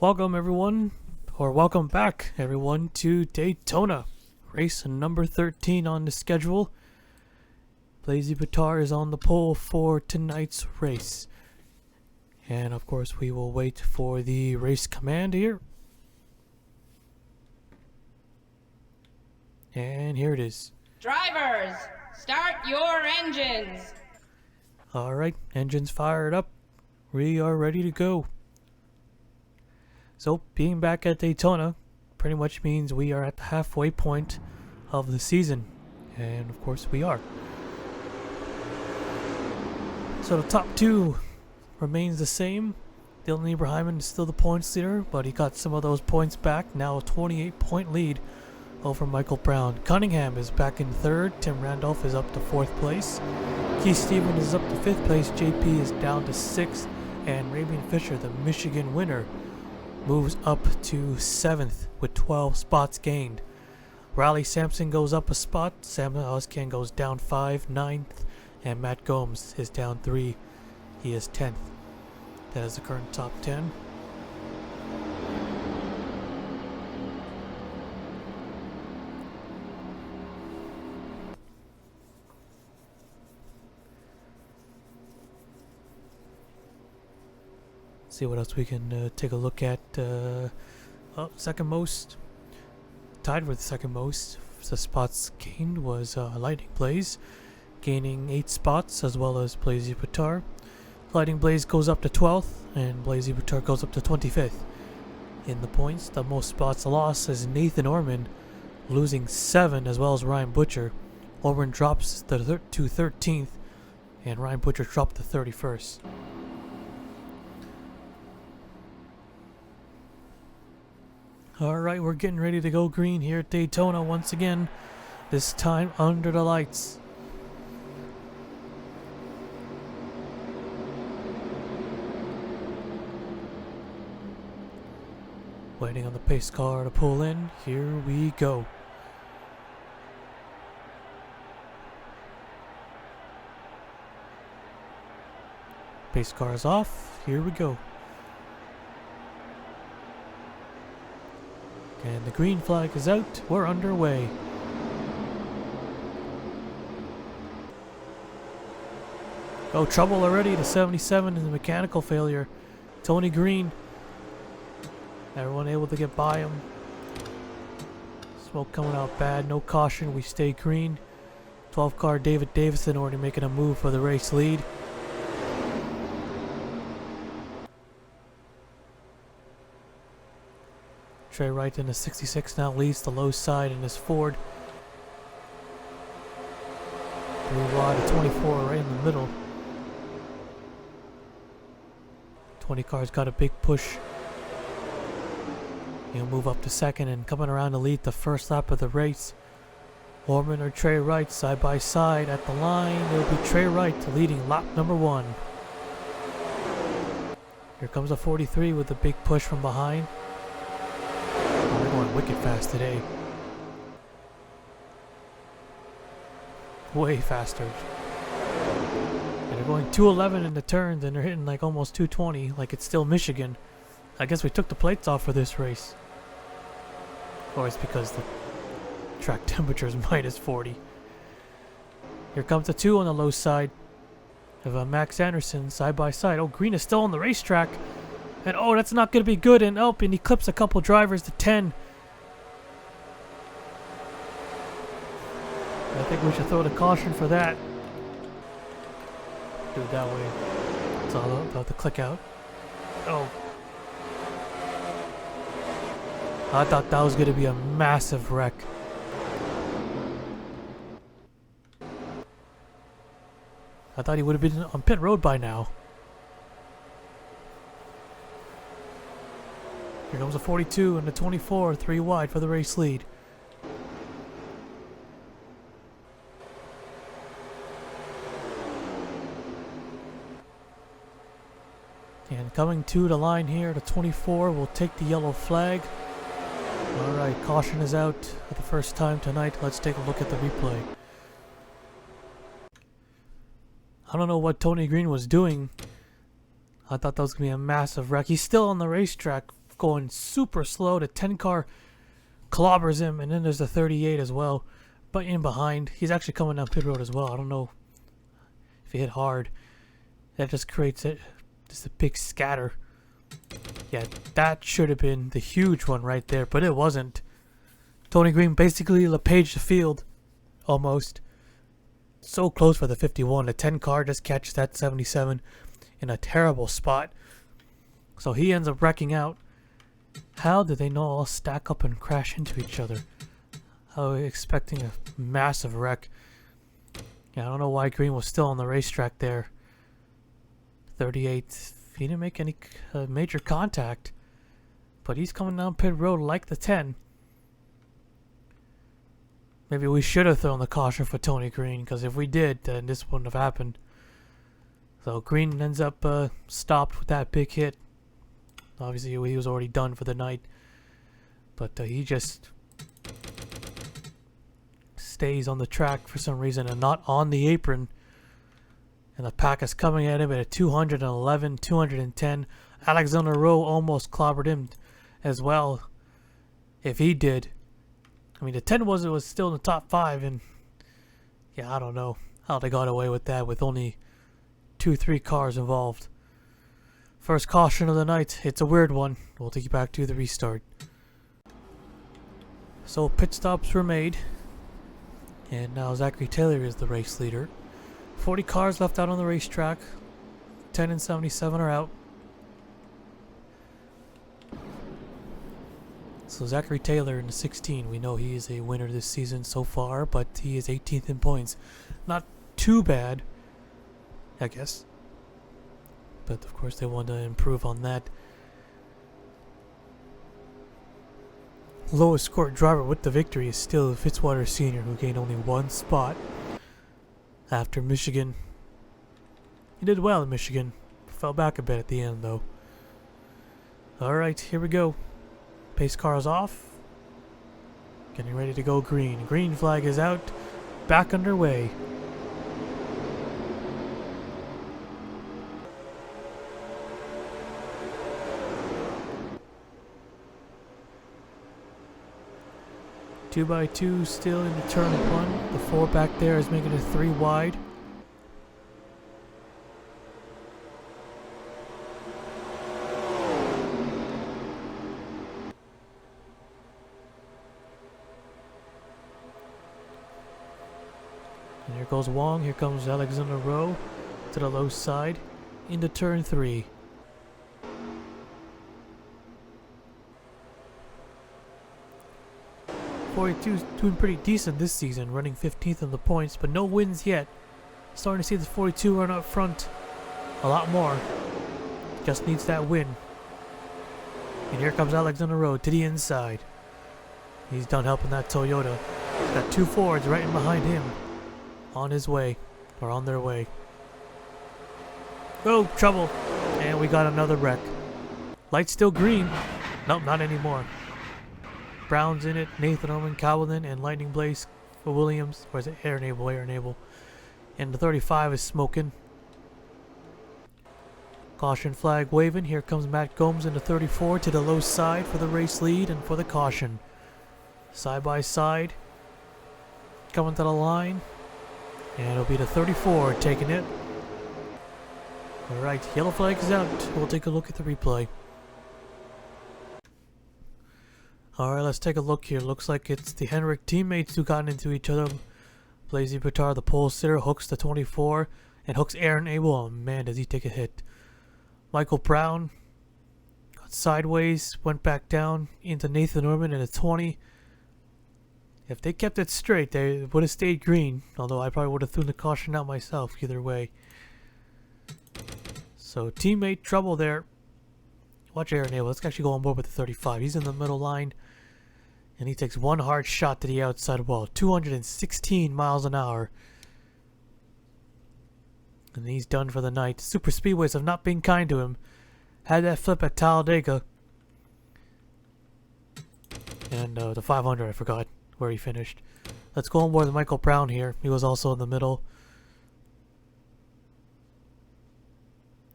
Welcome everyone, or welcome back everyone to Daytona, race number 13 on the schedule. Blazy Batar is on the pole for tonight's race. And of course we will wait for the race command here. And here it is. Drivers, start your engines. Alright, engines fired up. We are ready to go. So, being back at Daytona pretty much means we are at the halfway point of the season. And of course we are. So the top two remains the same. Dylan Ibrahim is still the points leader, but he got some of those points back. Now a 28-point lead over Michael Brown. Cunningham is back in third. Tim Randolph is up to fourth place. Keith Stevens is up to fifth place. JP is down to sixth. And Raymond Fisher, the Michigan winner, moves up to 7th with 12 spots gained. Riley Sampson goes up a spot. Samuel Oscan goes down 5, 9th. And Matt Gomes is down 3. He is 10th. That is the current top 10. See what else we can take a look at. Second most, tied with second most. The spots gained was Lightning Blaze, gaining 8 spots, as well as Blazy Batar. Lightning Blaze goes up to 12th, and Blazy Batar goes up to 25th. In the points, the most spots lost is Nathan Orman, losing 7, as well as Ryan Butcher. Orman drops to 13th, and Ryan Butcher dropped to 31st. Alright, we're getting ready to go green here at Daytona once again, this time under the lights. Waiting on the pace car to pull in. Here we go. Pace car is off. Here we go. And the green flag is out. We're underway. Oh, trouble already. The 77 is a mechanical failure. Tony Green. Everyone able to get by him. Smoke coming out bad. No caution. We stay green. 12 car David Davison already making a move for the race lead. Trey Wright in the 66 now leads the low side in his Ford. Blue rod at 24 right in the middle. 20 cars got a big push. He'll move up to second and coming around to lead the first lap of the race. Orman or Trey Wright side by side at the line. It'll be Trey Wright leading lap number 1. Here comes a 43 with a big push from behind. They're going wicked fast today. Way faster. And they're going 211 in the turns and they're hitting like almost 220 like it's still Michigan. I guess we took the plates off for this race. Or it's because the track temperature is minus 40. Here comes the 2 on the low side of Max Anderson side by side. Oh, Green is still on the racetrack. And oh, that's not going to be good. And oh, and he clips a couple drivers to 10. I think we should throw the caution for that. Do it that way. It's all about to click out. Oh. I thought that was going to be a massive wreck. I thought he would have been on pit road by now. Here comes a 42 and a 24, 3 wide for the race lead. And coming to the line here, the 24 will take the yellow flag. Alright, caution is out for the first time tonight. Let's take a look at the replay. I don't know what Tony Green was doing. I thought that was going to be a massive wreck. He's still on the racetrack going super slow. The 10 car clobbers him, and then there's the 38 as well. But in behind, he's actually coming down pit road as well. I don't know if he hit hard. That just creates just a big scatter. Yeah, that should have been the huge one right there, but it wasn't. Tony Green basically LePage the field, almost. So close for the 51. The 10 car just catches that 77 in a terrible spot. So he ends up wrecking out. How did they not all stack up and crash into each other? I was expecting a massive wreck. Yeah, I don't know why Green was still on the racetrack there. 38, he didn't make any major contact. But he's coming down pit road like the 10. Maybe we should have thrown the caution for Tony Green, because if we did, then this wouldn't have happened. So Green ends up stopped with that big hit. Obviously, he was already done for the night. But he just stays on the track for some reason and not on the apron. And the pack is coming at him at a 211, 210. Alexander Rowe almost clobbered him as well. If he did. I mean, the 10 was still in the top 5, and yeah, I don't know how they got away with that with only 2-3 cars involved. First caution of the night. It's a weird one. We'll take you back to the restart. So pit stops were made, and now Zachary Taylor is the race leader. 40 cars left out on the racetrack. 10 and 77 are out. So Zachary Taylor in the 16, we know he is a winner this season so far, but he is 18th in points. Not too bad, I guess. But of course they want to improve on that. Lowest scored driver with the victory is still Fitzwater Sr., who gained only 1 spot after Michigan. He did well in Michigan. Fell back a bit at the end though. Alright, here we go. Pace car is off. Getting ready to go green. Green flag is out. Back underway. Two by two still into turn 1. The 4 back there is making it 3 wide. And here goes Wong. Here comes Alexander Rowe to the low side into turn 3. .42's doing pretty decent this season, running 15th in the points, but no wins yet. Starting to see this 42 run up front a lot more. Just needs that win. And here comes Alexander Rowe to the inside. He's done helping that Toyota. He's got 2 Fords right in behind him. On his way, or on their way. Oh, trouble. And we got another wreck. Light's still green. Nope, not anymore. Brown's in it, Nathan Owen, Cowlin, and Lightning Blaze for Williams. Or is it Air Enable? And the 35 is smoking. Caution flag waving. Here comes Matt Gomes in the 34 to the low side for the race lead and for the caution. Side by side. Coming to the line. And it'll be the 34 taking it. Alright, yellow flag is out. We'll take a look at the replay. Alright, let's take a look here. Looks like it's the Henrik teammates who got into each other. Blazy Bitar, the pole sitter, hooks the 24 and hooks Aaron Abel. Oh man, does he take a hit. Michael Brown got sideways, went back down into Nathan Norman in a 20. If they kept it straight, they would have stayed green. Although I probably would have thrown the caution out myself either way. So teammate trouble there. Watch Aaron Abel. Let's actually go on board with the 35. He's in the middle line. And he takes one hard shot to the outside wall. 216 miles an hour. And he's done for the night. Super Speedways have not been kind to him. Had that flip at Talladega. And the 500, I forgot where he finished. Let's go on board with Michael Brown here. He was also in the middle.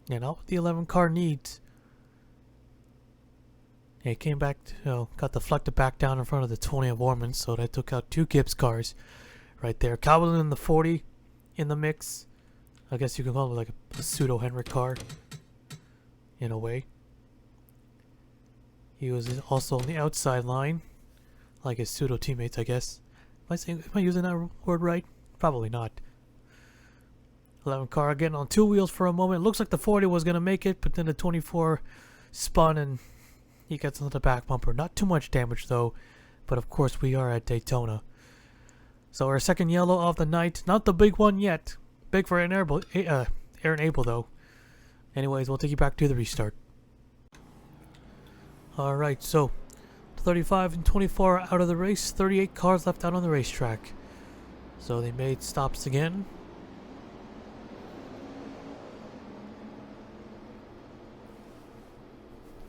And out what the 11 car needs. He came back, got deflected back down in front of the 20 of Ormond, so that took out 2 Gibbs cars right there. Calvin in the 40 in the mix. I guess you can call it like a pseudo Henrik car in a way. He was also on the outside line, like his pseudo teammates, I guess. Am I using that word right? Probably not. 11 car getting on 2 wheels for a moment. Looks like the 40 was going to make it, but then the 24 spun and he gets into the back bumper. Not too much damage though, but of course we are at Daytona. So our second yellow of the night. Not the big one yet. Big for Aaron Abel though. Anyways, we'll take you back to the restart. Alright, so 35 and 24 out of the race. 38 cars left out on the racetrack. So they made stops again.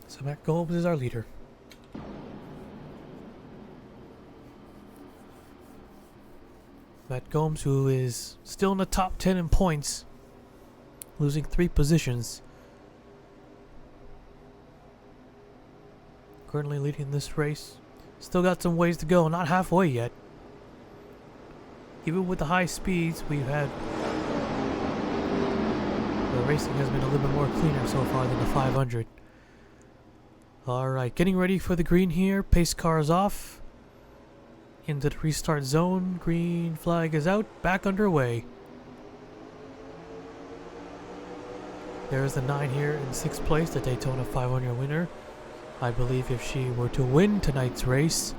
So Matt Gomes is our leader. Matt Gomes, who is still in the top 10 in points, losing 3 positions. Currently leading this race. Still got some ways to go, not halfway yet. Even with the high speeds we've had, the racing has been a little bit more cleaner so far than the 500. Alright, getting ready for the green here. Pace car is off. Into the restart zone. Green flag is out. Back underway. There's the 9 here in 6th place, the Daytona 500 winner. I believe if she were to win tonight's race,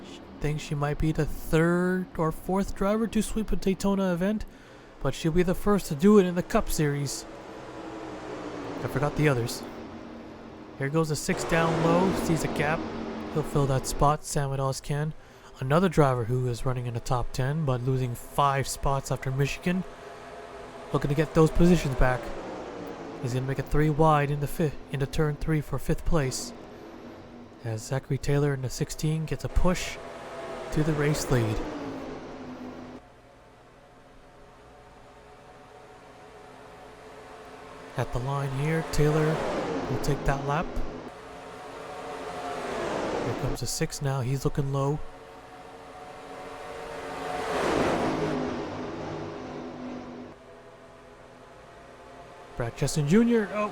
I think she might be the 3rd or 4th driver to sweep a Daytona event, but she'll be the first to do it in the Cup Series. I forgot the others. Here goes a 6 down low, sees a gap. He'll fill that spot, Sam Meadows can. Another driver who is running in the top 10, but losing 5 spots after Michigan. Looking to get those positions back. He's going to make it 3 wide into turn 3 for 5th place. As Zachary Taylor in the 16 gets a push to the race lead. At the line here, Taylor will take that lap. Here comes a 6 now, he's looking low. Brad Cheston Jr. Oh,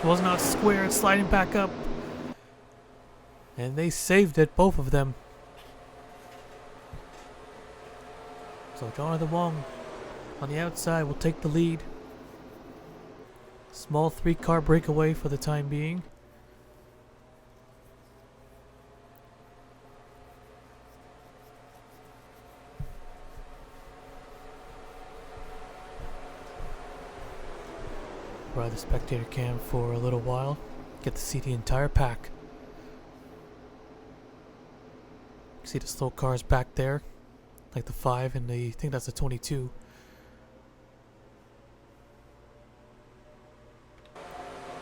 was not square. It's sliding back up. And they saved it, both of them. So Jonathan Wong on the outside will take the lead. Small 3-car breakaway for the time being. Ride the spectator cam for a little while. Get to see the entire pack. See the slow cars back there, like the 5 and the, I think that's the 22.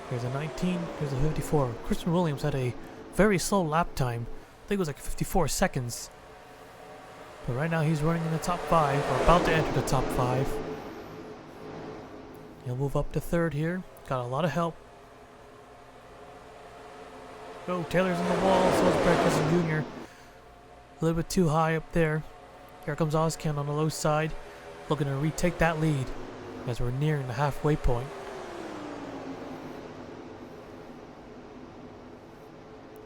Here's a 19, here's a 54. Christian Williams had a very slow lap time. I think it was like 54 seconds. But right now he's running in the top 5, or about to enter the top 5. He'll move up to 3rd here. Got a lot of help. Oh, Taylor's in the wall, so is Brad Cheston Jr. A little bit too high up there. Here comes Ozcan on the low side, looking to retake that lead as we're nearing the halfway point.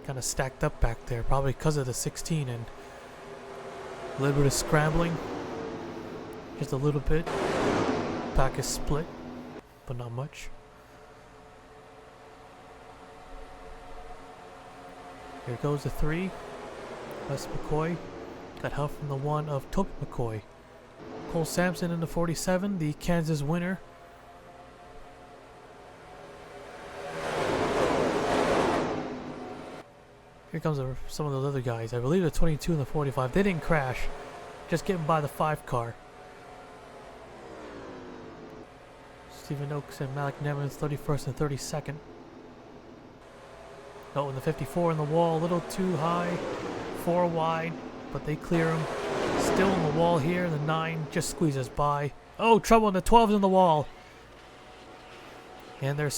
Kind of stacked up back there, probably because of the 16 and a little bit of scrambling. Just a little bit. Pack is split, but not much. Here goes the 3. Wes McCoy got help from the 1 of Toby McCoy. Cole Sampson in the 47, the Kansas winner. Here comes some of those other guys. I believe the 22 and the 45. They didn't crash. Just getting by the 5 car. Stephen Oaks and Malik Nevins, 31st and 32nd. Oh, and the 54 in the wall, a little too high. 4 wide, but they clear him. Still in the wall here. The 9 just squeezes by. Oh, trouble, and the 12's in the wall. And they're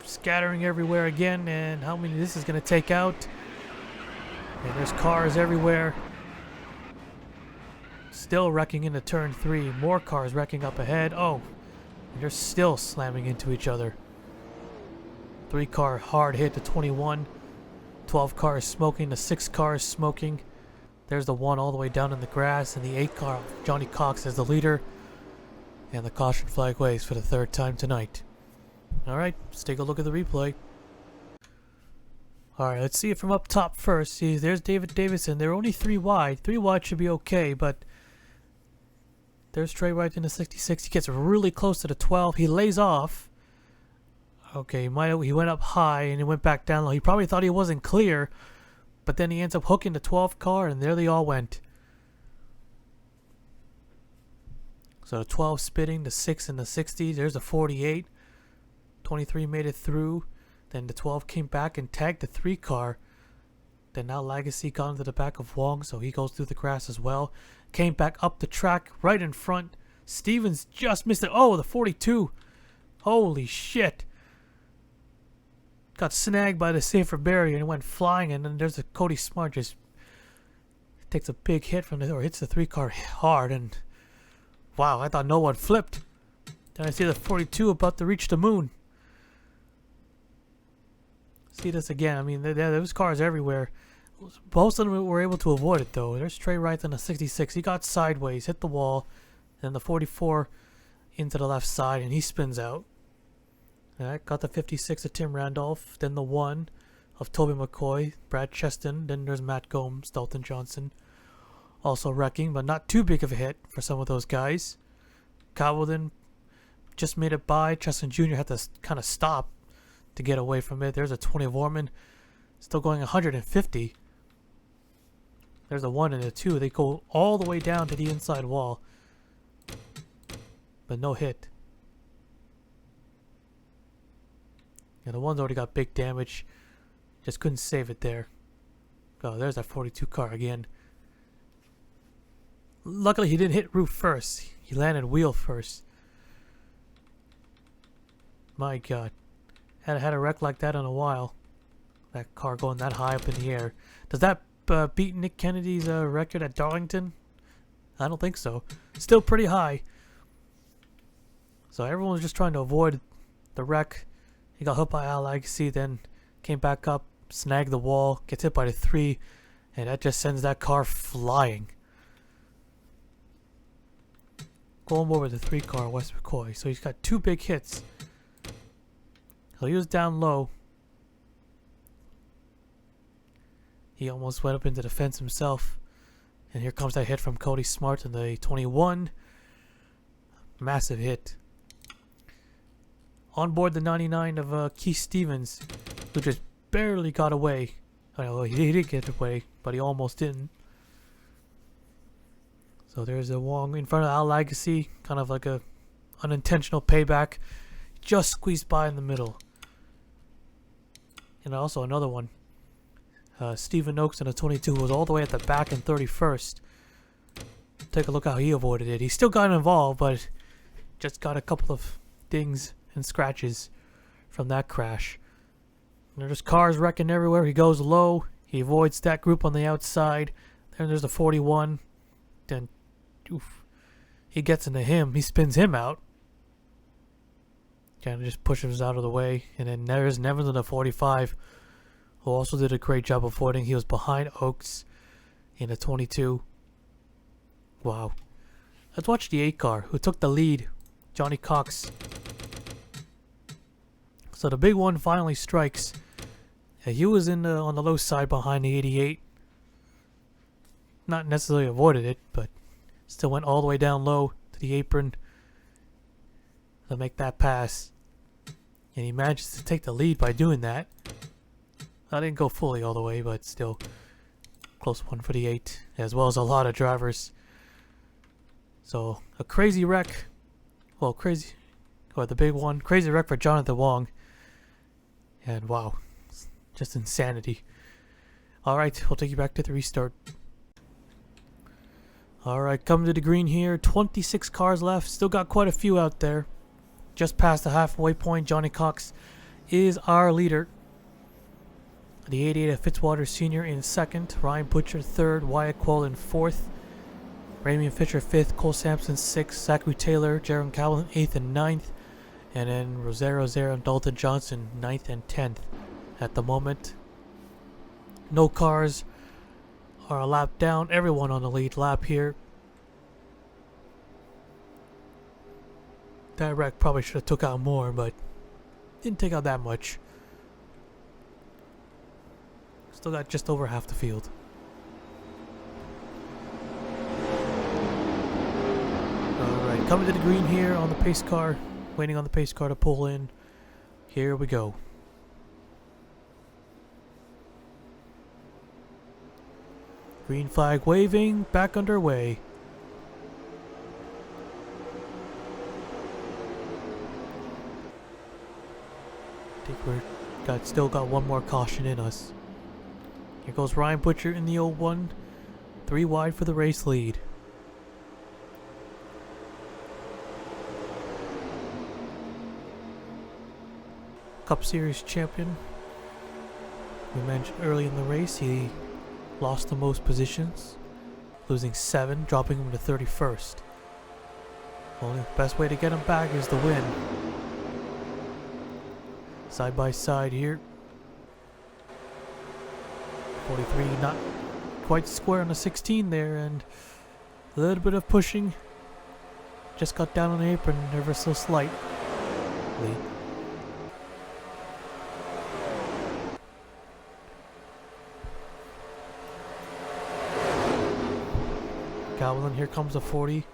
scattering everywhere again, and how many this is going to take out. And there's cars everywhere. Still wrecking into turn 3. More cars wrecking up ahead. Oh, and they're still slamming into each other. 3-car hard hit to 21. 12 cars smoking. The 6 cars smoking. There's the 1 all the way down in the grass, and the 8 car, Johnny Cox, as the leader. And the caution flag waves for the 3rd time tonight. Alright, let's take a look at the replay. Alright, let's see it from up top first. See, there's David Davison. They're only 3 wide. 3 wide should be okay, but there's Trey Wright in the 66. He gets really close to the 12. He lays off. Okay, he went up high and he went back down low. He probably thought he wasn't clear, but then he ends up hooking the 12 car, and there they all went. So the 12 spitting, the 6 and the 60. There's the 48. 23 made it through. Then the 12 came back and tagged the 3 car. Then now Legacy got into the back of Wong, so he goes through the grass as well. Came back up the track, right in front. Stevens just missed it. Oh, the 42. Holy shit. Got snagged by the safer barrier and went flying, and then there's a Cody Smart just takes a big hit from the, or hits the 3 car hard, and wow, I thought no one flipped. Then I see the 42 about to reach the moon. See this again. I mean, there was cars everywhere. Most of them were able to avoid it, though. There's Trey Wright on the 66. He got sideways, hit the wall. Then the 44 into the left side, and he spins out. Alright, got the 56 of Tim Randolph. Then the 1 of Toby McCoy, Brad Cheston. Then there's Matt Gomes, Dalton Johnson. Also wrecking, but not too big of a hit for some of those guys. Cowden just made it by. Cheston Jr. had to kind of stop to get away from it. There's a 20 of Orman, still going 150. There's a 1 and a 2. They go all the way down to the inside wall, but no hit. And the 1's already got big damage. Just couldn't save it there. Oh, there's that 42 car again. Luckily, he didn't hit roof first. He landed wheel first. My God. Hadn't had a wreck like that in a while. That car going that high up in the air. Does that beat Nick Kennedy's record at Darlington? I don't think so. Still pretty high. So everyone was just trying to avoid the wreck. He got hit by Al Legacy, then came back up, snagged the wall, gets hit by the 3, and that just sends that car flying. Going over the 3 car, Wes McCoy. So he's got 2 big hits. So he was down low. He almost went up into the fence himself. And here comes that hit from Cody Smart in the 21. Massive hit. On board the 99 of Keith Stevens, who just barely got away. Well, he did get away, but he almost didn't. So there's a Wong in front of Al Legacy, kind of like a unintentional payback. Just squeezed by in the middle. And also another one. Stephen Oakes in a 22 was all the way at the back in 31st. Take a look how he avoided it. He still got involved, but just got a couple of dings and scratches from that crash. And there's cars wrecking everywhere. He goes low. He avoids that group on the outside. Then there's the 41. Then, oof, he gets into him. He spins him out. Kind of just pushes out of the way. And then there's Nevins in the 45, who also did a great job avoiding. He was behind Oakes in the 22. Wow. Let's watch the 8 car, who took the lead. Johnny Cox. So the big one finally strikes. He was on the low side behind the 88. Not necessarily avoided it, but still went all the way down low to the apron to make that pass. And he manages to take the lead by doing that. I didn't go fully all the way, but still close one for the 8, as well as a lot of drivers. So a crazy wreck. Well, crazy, or the big one. Crazy wreck for Jonathan Wong. And wow, just insanity. Alright, we'll take you back to the restart. Alright, coming to the green here. 26 cars left. Still got quite a few out there. Just past the halfway point. Johnny Cox is our leader. The 88 of Fitzwater Sr. in second, Ryan Butcher third, Wyatt Quall in fourth, Ramian Fisher fifth, Cole Sampson sixth, Zachary Taylor, Jaron Cowell eighth and ninth, and then Rosario and Dalton Johnson ninth and 10th at the moment. No cars are a lap down, everyone on the lead lap here. That wreck probably should have took out more, but didn't take out that much. Still got just over half the field. Alright, coming to the green here on the pace car. Waiting on the pace car to pull in. Here we go. Green flag waving, back underway. I think we're still got one more caution in us. Here goes Ryan Butcher in the 01. 3 wide for the race lead. Cup Series champion. We mentioned early in the race he lost the most positions, losing 7, dropping him to 31st. Only the best way to get him back is the win. Side by side here. 43 not quite square on the 16 there, and a little bit of pushing. Just got down on the apron ever so slightly. Gowlin, here comes a 40.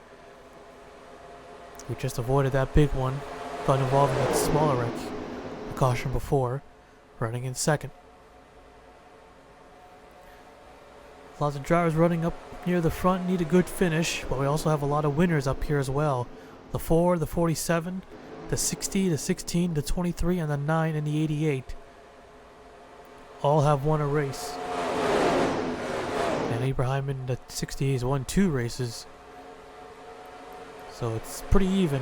We just avoided that big one. Got involved in that smaller wreck. The caution before. Running in second. Lots of drivers running up near the front, need a good finish, but we also have a lot of winners up here as well. The 4, the 47, the 60, the 16, the 23, and the 9 and the 88. All have won a race. And Abraham in the 60 has won 2 races. So it's pretty even,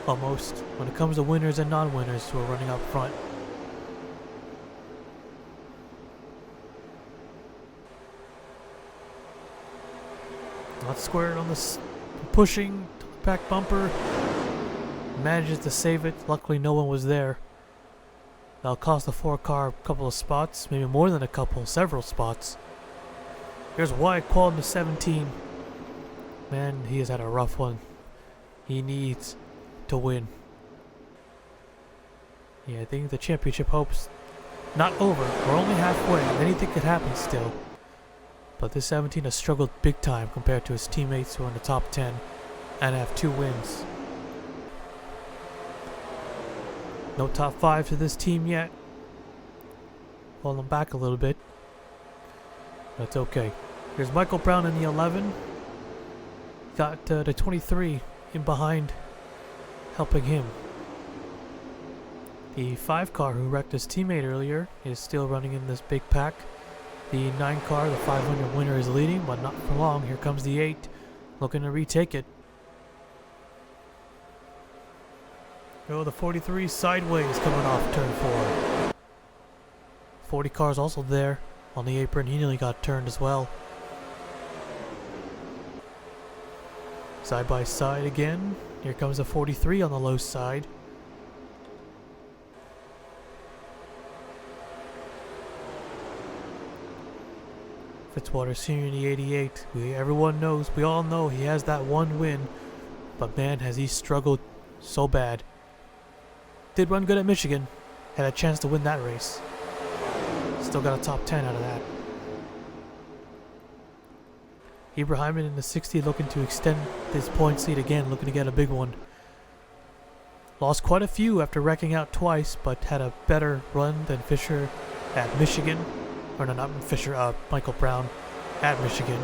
almost, when it comes to winners and non-winners who are running up front. Not squared on this, pushing back bumper. Manages to save it. Luckily no one was there. That'll cost the 4 car a couple of spots, maybe more than a couple, several spots. Here's Wyatt Quall in the 17. Man, he has had a rough one. He needs to win. Yeah, I think the championship hope's not over. We're only halfway. Anything could happen still. But this 17 has struggled big time compared to his teammates who are in the top 10 and have 2 wins. No top 5 to this team yet. Holding them back a little bit. That's okay. Here's Michael Brown in the 11. Got the 23 in behind, helping him. The 5 car who wrecked his teammate earlier is still running in this big pack. The 9 car, the 500 winner, is leading, but not for long. Here comes the 8, looking to retake it. Oh, the 43 sideways coming off turn 4. 40 cars also there on the apron. He nearly got turned as well. Side by side again. Here comes the 43 on the low side. Fitzwater Sr. in the 88. Everyone knows, we all know he has that 1 win. But man, has he struggled so bad. Did run good at Michigan. Had a chance to win that race. Still got a top 10 out of that. Ibrahim in the 60 looking to extend his points lead again, looking to get a big one. Lost quite a few after wrecking out twice, but had a better run than Fisher at Michigan. Or no, not Fisher, Michael Brown at Michigan.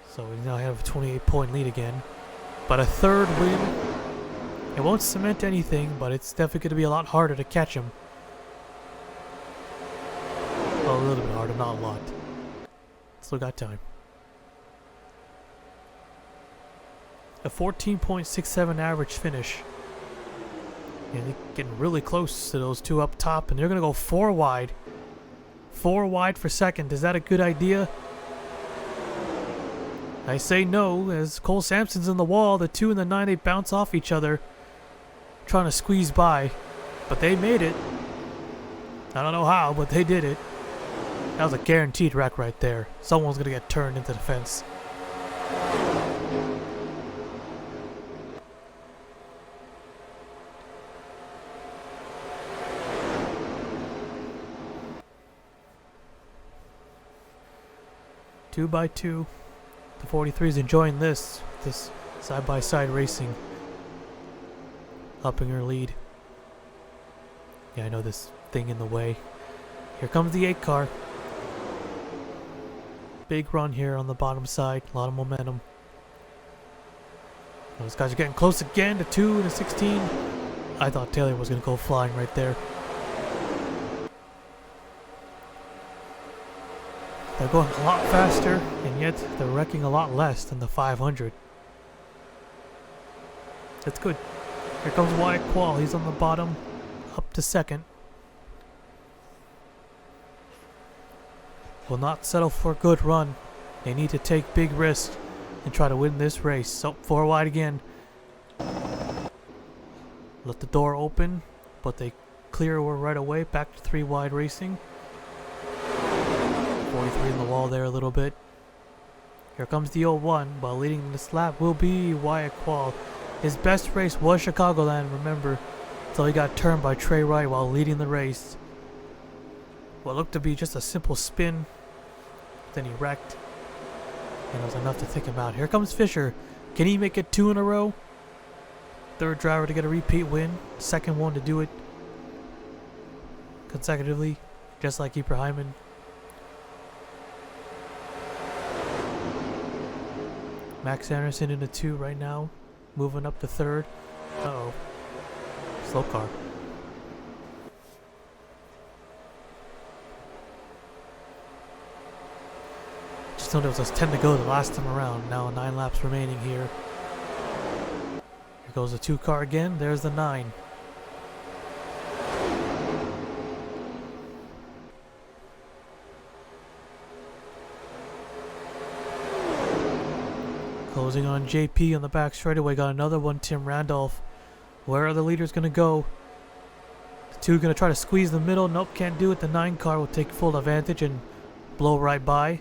So we now have a 28-point lead again. But a 3rd win. It won't cement anything, but it's definitely going to be a lot harder to catch him. Well, a little bit harder, not a lot. Still got time. A 14.67 average finish. Yeah, they're getting really close to those two up top, and they're going to go 4 wide. 4 wide for second. Is that a good idea? I say no, as Cole Sampson's in the wall. The 2 and the 9, they bounce off each other, trying to squeeze by. But they made it. I don't know how, but they did it. That was a guaranteed wreck right there. Someone's going to get turned into the fence. Two by two. The 43 is enjoying this side-by-side racing. Upping her lead. Yeah, I know this thing in the way. Here comes the 8 car. Big run here on the bottom side. A lot of momentum. Those guys are getting close again. The 2 and the 16. I thought Taylor was going to go flying right there. They're going a lot faster, and yet they're wrecking a lot less than the 500. That's good. Here comes Wyatt Quall. He's on the bottom, up to second. Will not settle for a good run. They need to take big risks and try to win this race. So 4 wide again. Let the door open, but they clear her right away. Back to 3 wide racing. 43 in the wall there a little bit. Here comes the 01, but leading this lap will be Wyatt Quall. His best race was Chicagoland, remember, until he got turned by Trey Wright while leading the race. What looked to be just a simple spin, then he wrecked, and it was enough to think about. Here comes Fisher. Can he make it 2 in a row? 3rd driver to get a repeat win, 2nd one to do it consecutively, just like Ibrahim. Max Anderson in the 2 right now, moving up to 3rd. Uh-oh. Slow car. Just know there was 10 to go the last time around. Now 9 laps remaining here. Here goes the 2 car again. There's the 9. Closing on JP on the back straightaway. Got another one, Tim Randolph. Where are the leaders going to go? The 2 going to try to squeeze the middle. Nope, can't do it. The 9 car will take full advantage and blow right by.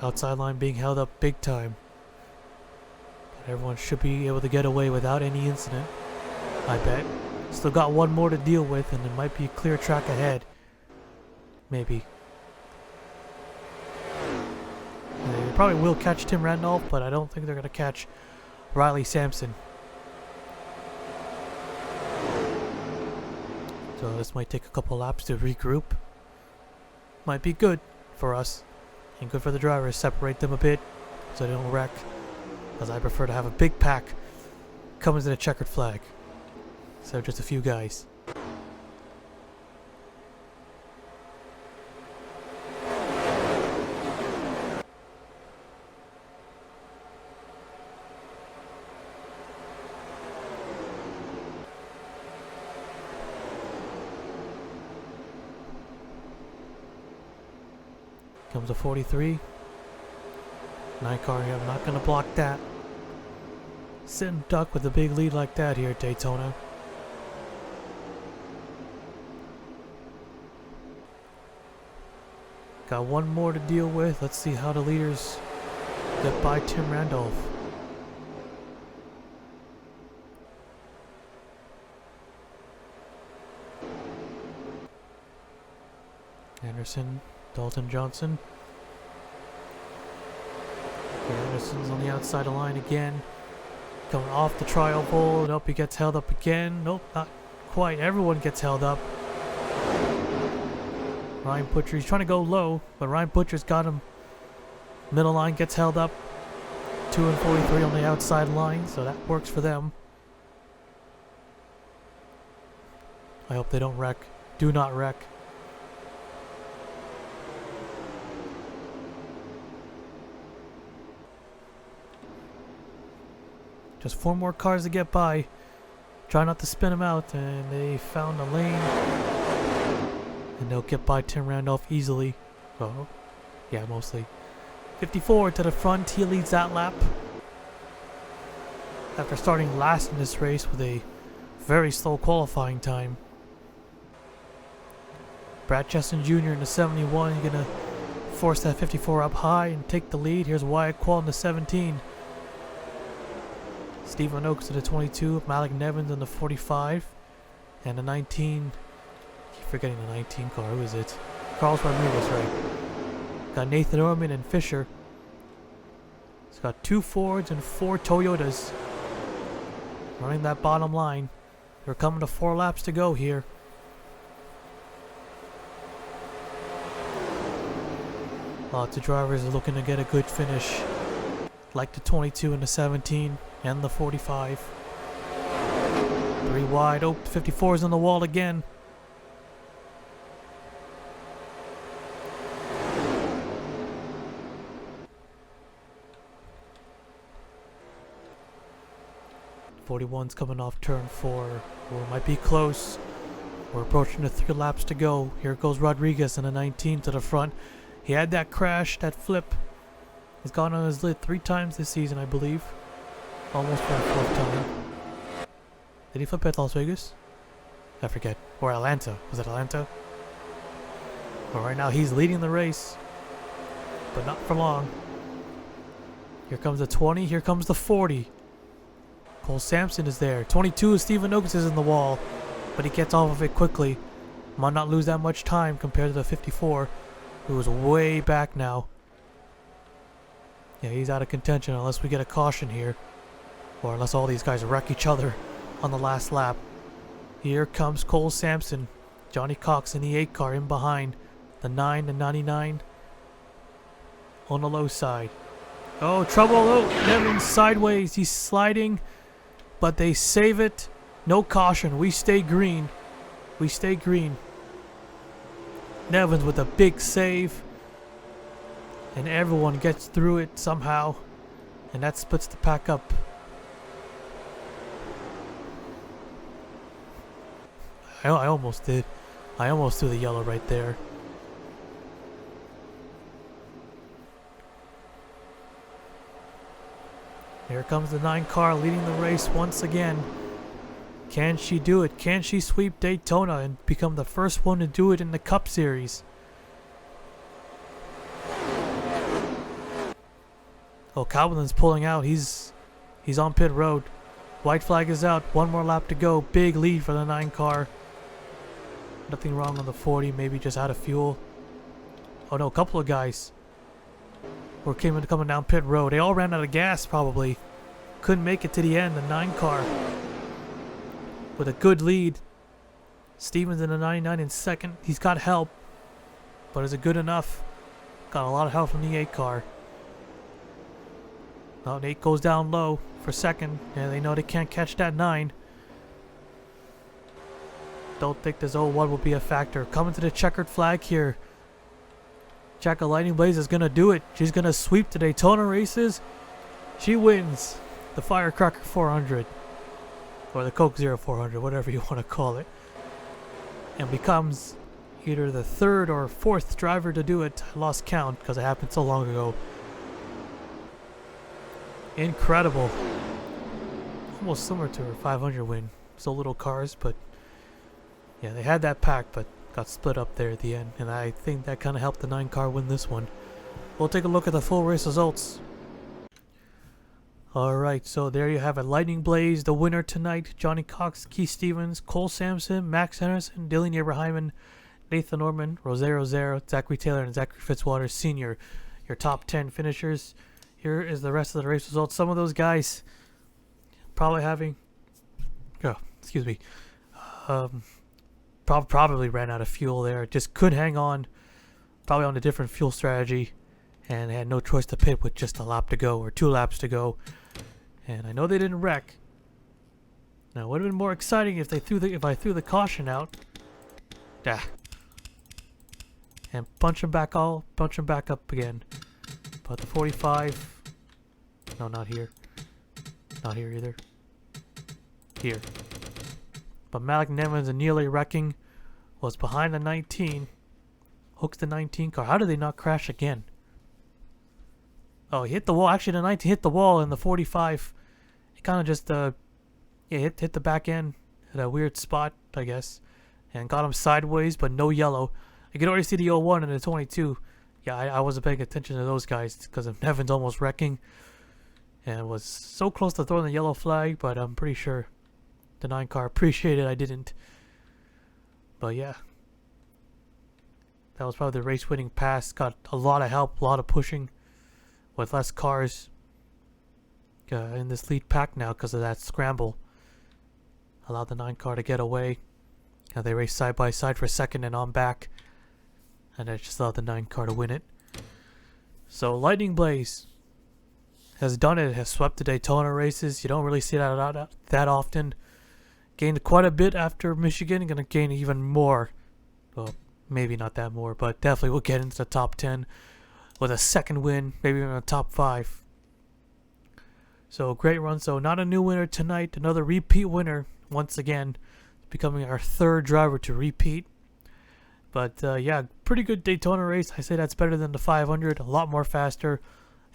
Outside line being held up big time. But everyone should be able to get away without any incident, I bet. Still got 1 more to deal with, and there might be a clear track ahead. Maybe. They probably will catch Tim Randolph, but I don't think they're going to catch Riley Sampson. So this might take a couple laps to regroup. Might be good for us, and good for the drivers. Separate them a bit so they don't wreck, because I prefer to have a big pack come into the checkered flag. So just a few guys. Comes a 43. 9 car here. I'm not going to block that. Sit and duck with a big lead like that here at Daytona. Got 1 more to deal with. Let's see how the leaders get by Tim Randolph. Anderson, Dalton Johnson. Okay, Anderson's on the outside of the line again. Coming off the trial pole. Nope, he gets held up again. Nope, not quite. Everyone gets held up. Ryan Butcher, he's trying to go low, but Ryan Butcher's got him. Middle line gets held up. 2 and 43 on the outside line, so that works for them. I hope they don't wreck. Do not wreck. Just 4 more cars to get by. Try not to spin them out, and they found a lane. And they'll get by Tim Randolph easily. Oh, yeah, mostly. 54 to the front, he leads that lap. After starting last in this race with a very slow qualifying time. Brad Cheston Jr. in the 71, he's going to force that 54 up high and take the lead. Here's Wyatt Quall in the 17. Stephen Oakes to the 22, Malik Nevins in the 45, and the 19, I keep forgetting the 19 car, who is it? Carlos Rodriguez, right. Got Nathan Orman and Fisher. He's got 2 Fords and 4 Toyotas. Running that bottom line. We're coming to 4 laps to go here. Lots of drivers are looking to get a good finish. Like the 22 and the 17 and the 45. 3 wide. Oh, 54 is on the wall again. '41's coming off turn 4. Oh, might be close. We're approaching the 3 laps to go. Here goes Rodriguez in the 19 to the front. He had that crash, that flip. He's gone on his lid 3 times this season, I believe. Almost for the 4th time. Did he flip at Las Vegas? I forget. Or Atlanta. Was it Atlanta? Well, right now he's leading the race. But not for long. Here comes the 20. Here comes the 40. Cole Sampson is there. 22 is Stephen Oakes is in the wall. But he gets off of it quickly. Might not lose that much time compared to the 54. Who is way back now. Yeah, he's out of contention unless we get a caution here. Or unless all these guys wreck each other on the last lap. Here comes Cole Sampson. Johnny Cox in the 8 car in behind. The 9, the 99. On the low side. Oh, trouble. Oh, Nevins sideways. He's sliding. But they save it. No caution. We stay green. We stay green. Nevins with a big save. And everyone gets through it somehow. And that splits the pack up. I almost did. I almost threw the yellow right there. Here comes the 9 car leading the race once again. Can she do it? Can she sweep Daytona and become the first one to do it in the Cup Series? Oh, Cowlin's pulling out. He's on pit road. White flag is out. 1 more lap to go. Big lead for the 9 car. Nothing wrong on the 40. Maybe just out of fuel. Oh no, a couple of guys were coming down pit road. They all ran out of gas probably. Couldn't make it to the end. The 9 car with a good lead. Stevens in the 99 in second. He's got help. But is it good enough? Got a lot of help from the 8 car. Now 8 goes down low for second. Yeah, they know they can't catch that 9. Don't think this 01 will be a factor. Coming to the checkered flag here. Jacka Lightning Blaze is going to do it. She's going to sweep the Daytona races. She wins the Firecracker 400. Or the Coke Zero 400, whatever you want to call it. And becomes either the 3rd or 4th driver to do it. I lost count because it happened so long ago. Incredible. Almost similar to her 500 win. So little cars, but yeah, they had that pack, but got split up there at the end. And I think that kind of helped the 9 car win this one. We'll take a look at the full race results. Alright, so there you have it. Lightning Blaze, the winner tonight. Johnny Cox, Keith Stevens, Cole Sampson, Max Henderson, Dylan Abraham, Nathan Norman, Rosero, Zachary Taylor, and Zachary Fitzwater Sr. Your top 10 finishers. Here is the rest of the race results. Some of those guys probably having... Oh, excuse me. Probably ran out of fuel there. Just couldn't hang on. Probably on a different fuel strategy. And had no choice to pit with just a lap to go or 2 laps to go. And I know they didn't wreck. Now it would have been more exciting if I threw the caution out. And punch them back up again. But the 45, no, not here. Not here either. Here. But Malik Nevins and nearly wrecking was behind the 19. Hooks the 19 car. How did they not crash again? Oh, he hit the wall. Actually, the 19 hit the wall in the 45. It kind of just, yeah, hit the back end at a weird spot, I guess. And got him sideways, but no yellow. You can already see the 01 and the 22. Yeah, I wasn't paying attention to those guys because of Nevins almost wrecking. And was so close to throwing the yellow flag, but I'm pretty sure the 9 car appreciated I didn't. But yeah. That was probably the race-winning pass. Got a lot of help, a lot of pushing with less cars in this lead pack now because of that scramble. Allowed the 9 car to get away. And they raced side by side for second and on back. And I just allowed the 9 car to win it. So Lightning Blaze has done it, has swept the Daytona races. You don't really see that often. Gained quite a bit after Michigan. Going to gain even more. Well, maybe not that more, but definitely will get into the top 10 with a second win, maybe even a top 5. So great run. So not a new winner tonight, another repeat winner once again, becoming our 3rd driver to repeat. But yeah, pretty good Daytona race. I say that's better than the 500, a lot more faster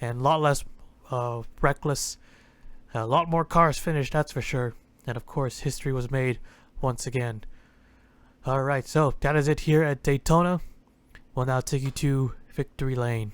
and a lot less reckless. A lot more cars finished, that's for sure. And of course, history was made once again. Alright, so that is it here at Daytona. We'll now take you to Victory Lane.